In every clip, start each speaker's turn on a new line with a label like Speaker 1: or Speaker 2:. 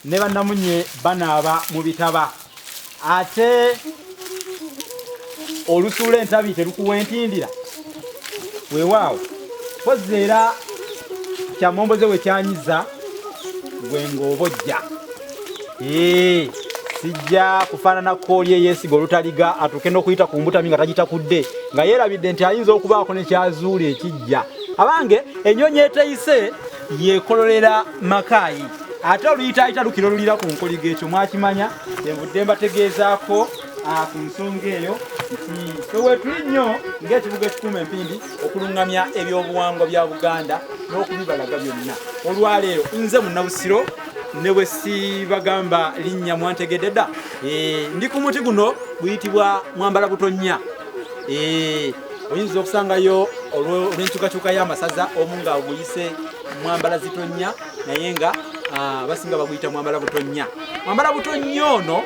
Speaker 1: ne bannamunye banaaba mu bitaba ate olusuula entabi terukuwa entindira weewaawo pozeera kyamomboze we kyanyiza gwe ng'obojja sijja kufaanana kooli eyeesiga olutaliga atuuke n'okuyita ku mbutami nga tagitakudde nga yeerabidde nti ayinza okubaako ne kyazuula ekijja abange ennyonyi eteyise yeekololera makaayi ate oluyitaayita lukira olulira ku nkoligo ekyo mwakimanya envudde mbategeezaako ku nsonga eyo nti fewetuli nnyo ng'ekibuga ekikuuma empindi okuluŋŋamya ebyobuwangwa bya Buganda n'okubibalaga byonna olwaleero nze Munnabusiro ne bwe sibagamba linnya mwantegedde dda ndi ku muti guno guyitibwa mwambala butonnya oyinza okusangayo olw'enkyukakyuka y'amasaza omu nga oguyise mwambala zitonnya naye nga basinga baguyita mwambala butonnya. Mwambala butonnya ono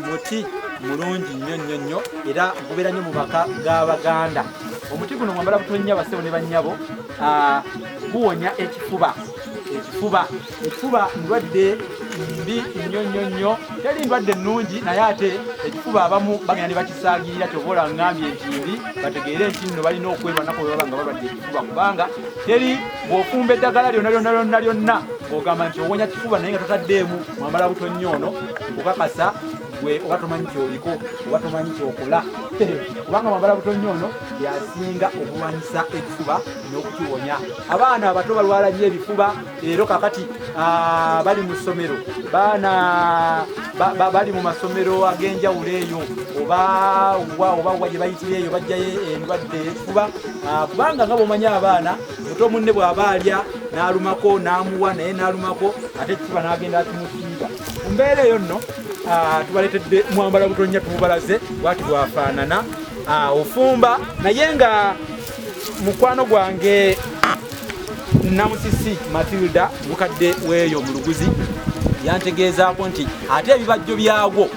Speaker 1: muti mulungi nnyo era gubeera nnyo mu maka g'Abaganda. Omuti guno mwambala butonnya bassebo ne bannyabo guwonya ekifuba ndwadde mbi nnyo teri ndwadde nnungi naye ate ekifuba abamu bagenda ne bakisaagirira kyobola ngambye nti mbi bategeere nti nno balina okwerwanako bwe baba nga balwadde ekifuba kubanga teri bw'ofumba eddagala lyonna ogamba nti owonya kifuba naye nga totaddeemu mwambala butonnya ono okakasa gwe oba tomanyi kyoliko oba tomanyi kyokola kubanga mwambala butonnya ono yasinga okulwanyisa ekifuba n'okukiwonya. Abaana abato balwala nnyo ebifuba leero kakati bali mu ssomero bali mu masomero ag'enjawulo eyo oba gye bayitira eyo bajjayo endwadde ekifuba kubanga nga bw'omanyi abaana muto munne bw'aba alya n'alumako n'amuwa naye n'alumako ate ekifuba n'agenda akimusiiga. Mu mbeera eyo nno tubaleetedde mwambala butonnya tumubalaze bwati bwafaanana ofumba naye nga mukwano gwange Namusisi Matilda mukadde weeyo mu Luguzi yantegeezaako nti ate ebibajjo byagwo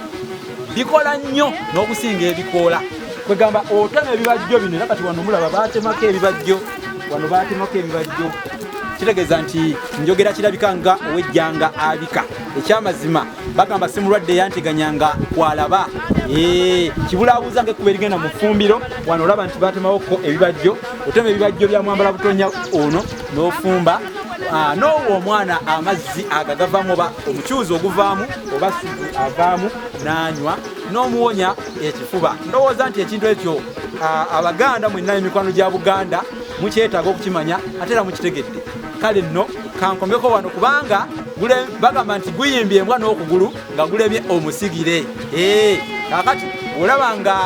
Speaker 1: bikola nnyo n'okusinga ebikoola kwegamba otema ebibajjo bino era kati wano mulaba baatemako ebibajjo kitegeeza nti njogera kirabika nga ow'ejjanga abika ekyamazima bagamba si mulwadde yanteganyanga kwalaba kibulaabuuza ng'ekkuba erigenda mu ffumbiro wano olaba nti baatemawoko ebibajjo otema ebibajjo bya mwambala butonnya ono n'ofumba n'owa omwana amazzi agagavaamu oba omukyuzi oguvaamu oba supu avaamu n'anywa n'omuwonya ekifuba. Ndowooza nti ekintu ekyo Abaganda mwenna emikwano gya Buganda mukyetaaga okukimanya ate era mukitegedde. Kale nno kankomeko wano kubanga bagamba nti guyimbye embwa n'okugulu nga gulemye omusigire. Kakati olaba nga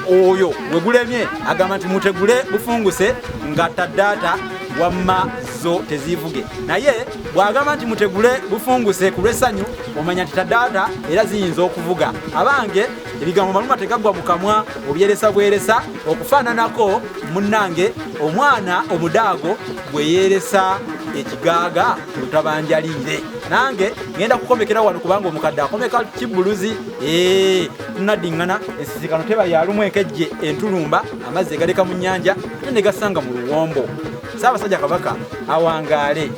Speaker 1: oyo we gulemye agamba nti mutegule bufunguse nga taddaata wamma zo tezivuge naye bw'agamba nti mutegule bufunguse ku lw'essanyu omanya nti taddaata era ziyinza okuvuga. Abange ebigambo maluma tegaggwa mu kamwa obyeresa bweresa okufaananako munnange omwana omudaago bwe yeeresa ekigaaga lutabanjaliire. Nange ngenda kukomekera wano kubanga omukadde akomeka kibbuluzi tunaddiŋŋana ensisikano teba yalumu enkejje entulumba amazzi egaleka mu nnyanja ate ne gasanga mu luwombo. Ssaabasajja Kabaka awangaale.